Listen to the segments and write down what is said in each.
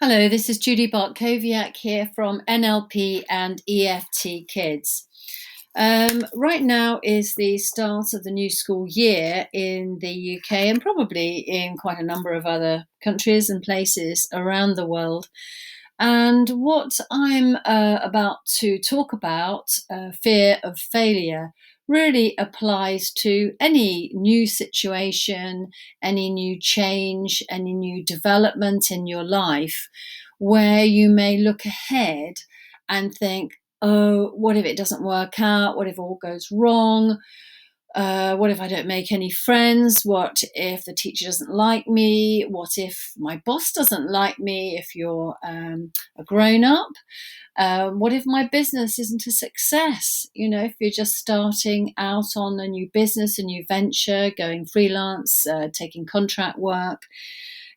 Hello, this is Judy Bartkowiak here from NLP and EFT Kids. Right now is the start of the new school year in the UK and probably in quite a number of other countries and places around the world. And what I'm about to talk about, fear of failure, really applies to any new situation, any new change, any new development in your life, where you may look ahead and think, oh, what if it doesn't work out? What if all goes wrong? What if I don't make any friends? What if the teacher doesn't like me? What if my boss doesn't like me if you're a grown up? What if my business isn't a success? If you're just starting out on a new business, a new venture, going freelance, taking contract work,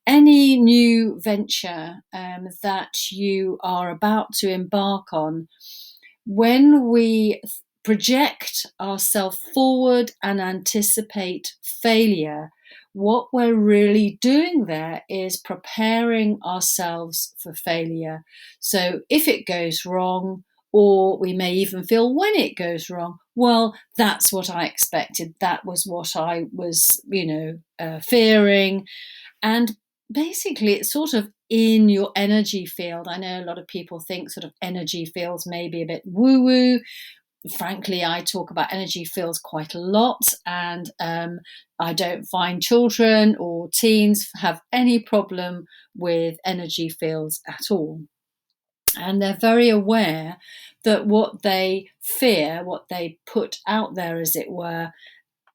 any new venture that you are about to embark on, when we project ourselves forward and anticipate failure, what we're really doing there is preparing ourselves for failure. So if it goes wrong, or we may even feel when it goes wrong, well, that's what I expected. That was what I was, fearing. And basically, it's sort of in your energy field. I know a lot of people think sort of energy fields may be a bit woo woo. Frankly, I talk about energy fields quite a lot, and I don't find children or teens have any problem with energy fields at all. And they're very aware that what they fear, what they put out there, as it were,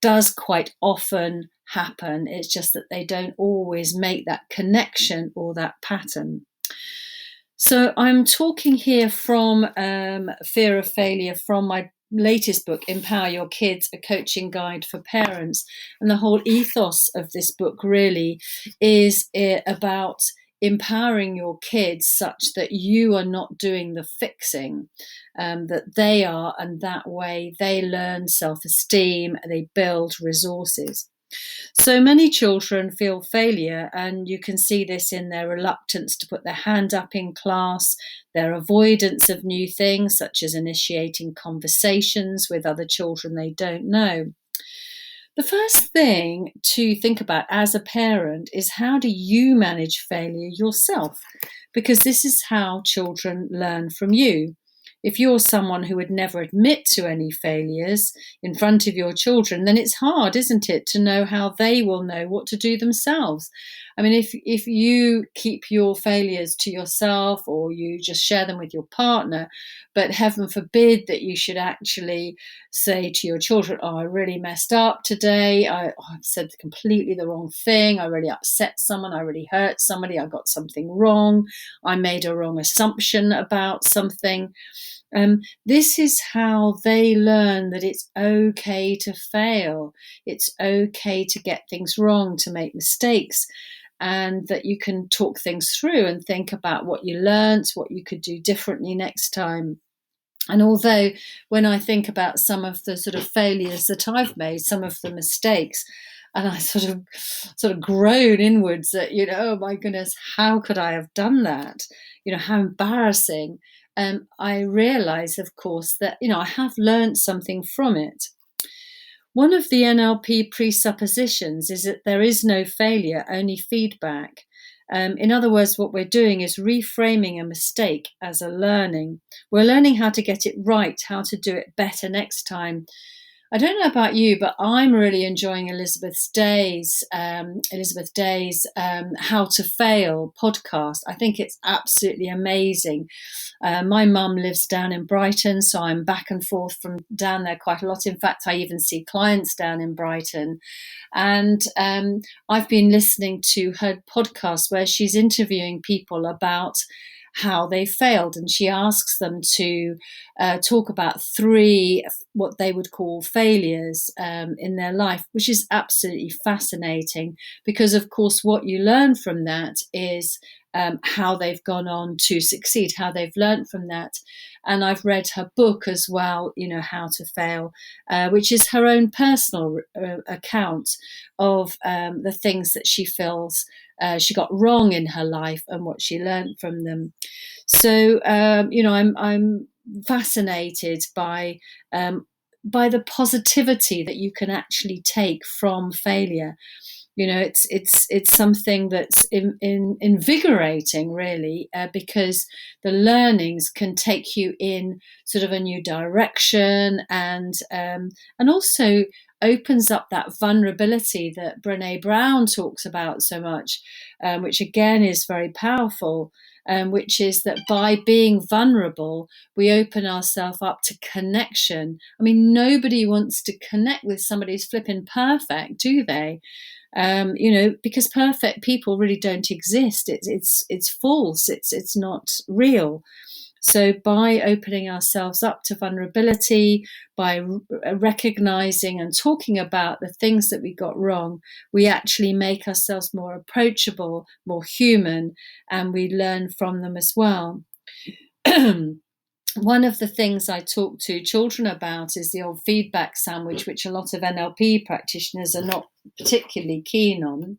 does quite often happen. It's just that they don't always make that connection or that pattern. So I'm talking here from Fear of Failure from my latest book, Empower Your Kids, a coaching guide for parents. And the whole ethos of this book really is about empowering your kids such that you are not doing the fixing, that they are, and that way they learn self-esteem, they build resources. So many children feel failure, and you can see this in their reluctance to put their hand up in class, their avoidance of new things, such as initiating conversations with other children they don't know. The first thing to think about as a parent is, how do you manage failure yourself? Because this is how children learn from you. If you're someone who would never admit to any failures in front of your children, then it's hard, isn't it, to know how they will know what to do themselves. I mean, if you keep your failures to yourself, or you just share them with your partner, but heaven forbid that you should actually say to your children, oh, I really messed up today. I've said completely the wrong thing. I really upset someone. I really hurt somebody. I got something wrong. I made a wrong assumption about something. This is how they learn that it's okay to fail. It's okay to get things wrong, to make mistakes, and that you can talk things through and think about what you learnt, what you could do differently next time. And although when I think about some of the sort of failures that I've made, some of the mistakes, and I sort of groan inwards at, oh my goodness, how could I have done that? How embarrassing. I realize, of course, that, I have learned something from it. One of the NLP presuppositions is that there is no failure, only feedback. In other words, what we're doing is reframing a mistake as a learning. We're learning how to get it right, how to do it better next time. I don't know about you, but I'm really enjoying Elizabeth Day's How to Fail podcast. I think it's absolutely amazing. My mum lives down in Brighton, so I'm back and forth from down there quite a lot. In fact, I even see clients down in Brighton. And I've been listening to her podcast where she's interviewing people about how they failed, and she asks them to talk about 3 what they would call failures in their life, which is absolutely fascinating, because of course what you learn from that is how they've gone on to succeed, how they've learned from that. And I've read her book as well, How to Fail, which is her own personal account of the things that she feels she got wrong in her life and what she learned from them. So I'm fascinated by the positivity that you can actually take from failure. It's something that's invigorating, really, because the learnings can take you in sort of a new direction, and also opens up that vulnerability that Brené Brown talks about so much, which again is very powerful. Which is that by being vulnerable, we open ourselves up to connection. I mean, nobody wants to connect with somebody who's flipping perfect, do they? Because perfect people really don't exist. It's false. It's not real. So by opening ourselves up to vulnerability, by recognizing and talking about the things that we got wrong, we actually make ourselves more approachable, more human, and we learn from them as well. One of the things I talk to children about is the old feedback sandwich, which a lot of NLP practitioners are not particularly keen on.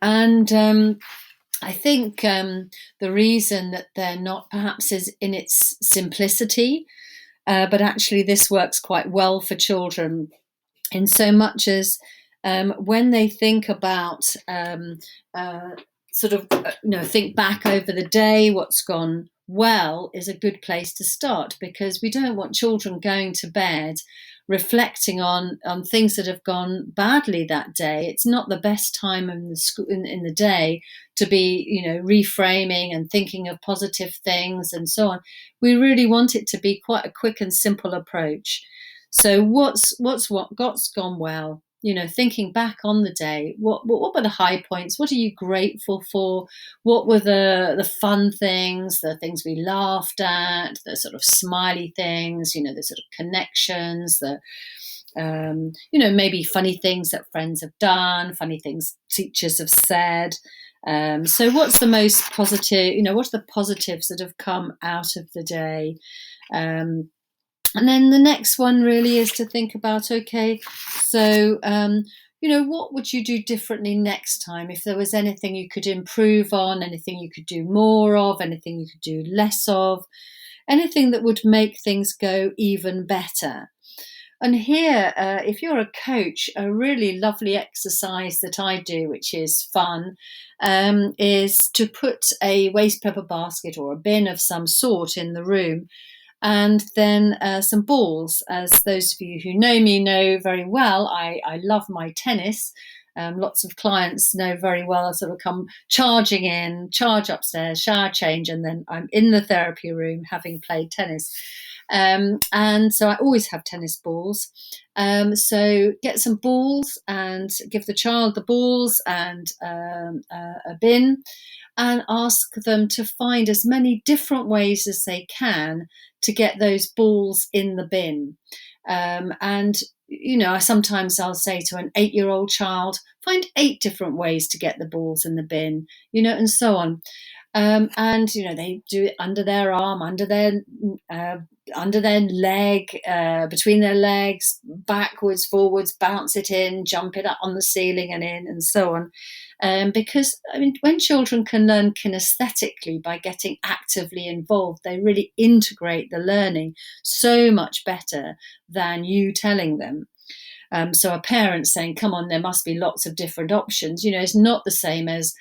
And I think the reason that they're not perhaps is in its simplicity, but actually this works quite well for children in so much as when they think about think back over the day, what's gone well is a good place to start, because we don't want children going to bed reflecting on things that have gone badly that day. It's not the best time in the day to be, reframing and thinking of positive things and so on. We really want it to be quite a quick and simple approach. So what's gone well? Thinking back on the day, what were the high points? What are you grateful for? What were the fun things, the things we laughed at, the sort of smiley things, the sort of connections, maybe funny things that friends have done, funny things teachers have said. So what's the most positive, what are the positives that have come out of the day? And then the next one really is to think about, okay, so, what would you do differently next time? If there was anything you could improve on, anything you could do more of, anything you could do less of, anything that would make things go even better. And here, if you're a coach, a really lovely exercise that I do, which is fun, is to put a waste paper basket or a bin of some sort in the room, and then some balls. As those of you who know me know very well, I love my tennis. Lots of clients know very well. I sort of come charging in, charge upstairs, shower change, and then I'm in the therapy room having played tennis. And so I always have tennis balls. So get some balls and give the child the balls and a bin, and ask them to find as many different ways as they can to get those balls in the bin. And sometimes I'll say to an 8-year-old child, find 8 different ways to get the balls in the bin, and so on. And they do it under their arm, under their leg, between their legs, backwards, forwards, bounce it in, jump it up on the ceiling and in, and so on. Because when children can learn kinesthetically by getting actively involved, they really integrate the learning so much better than you telling them. So a parent saying, come on, there must be lots of different options, is not the same as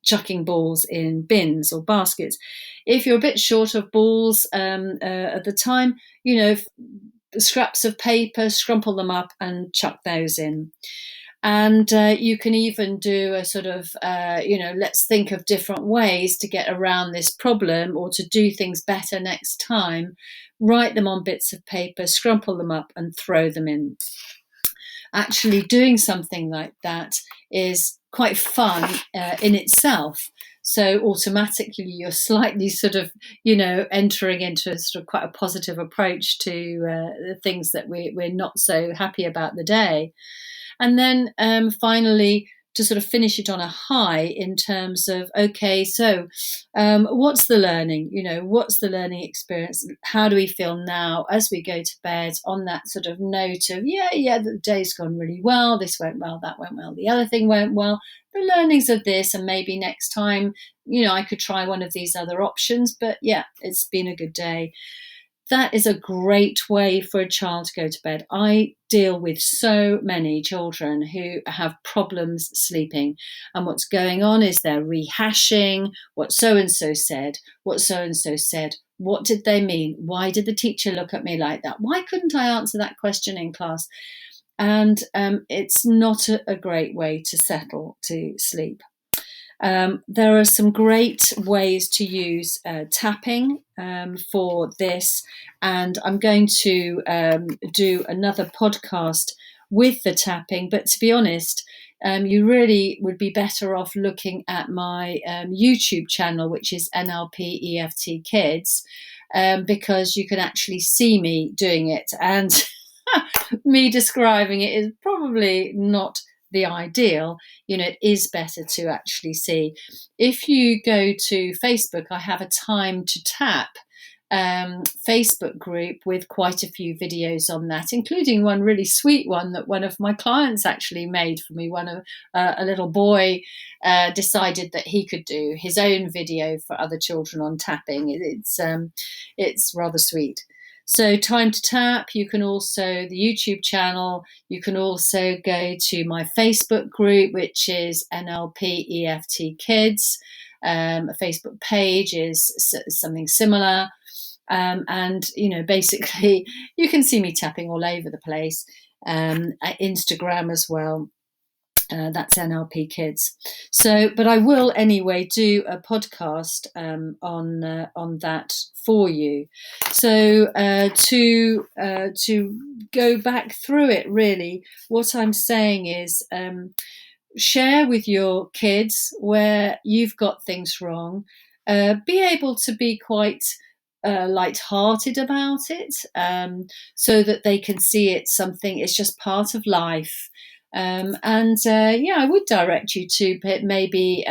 chucking balls in bins or baskets. If you're a bit short of balls at the time, scraps of paper, scrumple them up and chuck those in. And you can even do a sort of, let's think of different ways to get around this problem or to do things better next time. Write them on bits of paper, scrumple them up and throw them in. Actually doing something like that is quite fun in itself. So automatically you're slightly sort of, entering into sort of quite a positive approach to the things that we're not so happy about the day. And then finally, to sort of finish it on a high in terms of, okay, so what's the learning? What's the learning experience? How do we feel now as we go to bed on that sort of note of, the day's gone really well, this went well, that went well, the other thing went well, the learnings of this, and maybe next time, I could try one of these other options, but it's been a good day. That is a great way for a child to go to bed. I deal with so many children who have problems sleeping, and what's going on is they're rehashing what so-and-so said, what so-and-so said. What did they mean? Why did the teacher look at me like that? Why couldn't I answer that question in class? And it's not a great way to settle to sleep. There are some great ways to use tapping for this, and I'm going to do another podcast with the tapping. But to be honest, you really would be better off looking at my YouTube channel, which is NLP EFT Kids, because you can actually see me doing it, and me describing it is probably not the ideal. It is better to actually see. If you go to Facebook, I have a Time to Tap Facebook group with quite a few videos on that, including one really sweet one that one of my clients actually made for me. A little boy decided that he could do his own video for other children on tapping. It's rather sweet. So Time to Tap, you can also, the YouTube channel, you can also go to my Facebook group, which is NLP EFT Kids. A Facebook page is something similar. And, basically you can see me tapping all over the place. At Instagram as well. That's NLP Kids. So, but I will anyway do a podcast on that for you. So to go back through it, really, what I'm saying is share with your kids where you've got things wrong. Be able to be quite light-hearted about it, so that they can see it's just part of life. I would direct you to maybe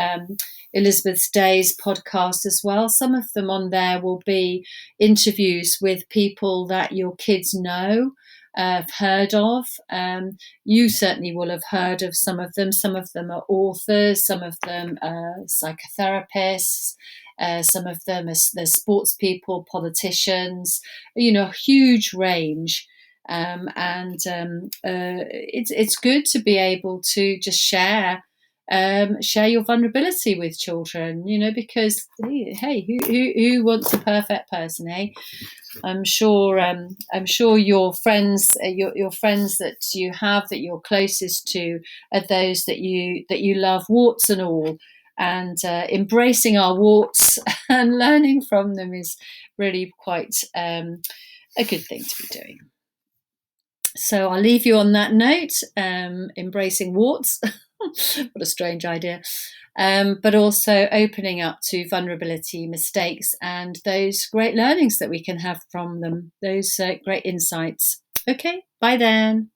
Elizabeth Day's podcast as well. Some of them on there will be interviews with people that your kids know, have heard of. You certainly will have heard of some of them. Some of them are authors, some of them are psychotherapists, some of them are sports people, politicians, huge range. It's good to be able to just share your vulnerability with children, because hey, who wants a perfect person, eh? I'm sure your friends, your friends that you have, that you're closest to, are those that you love, warts and all. And embracing our warts and learning from them is really quite a good thing to be doing. So I'll leave you on that note, embracing warts. What a strange idea. But also opening up to vulnerability, mistakes, and those great learnings that we can have from them, those great insights. Okay, bye then.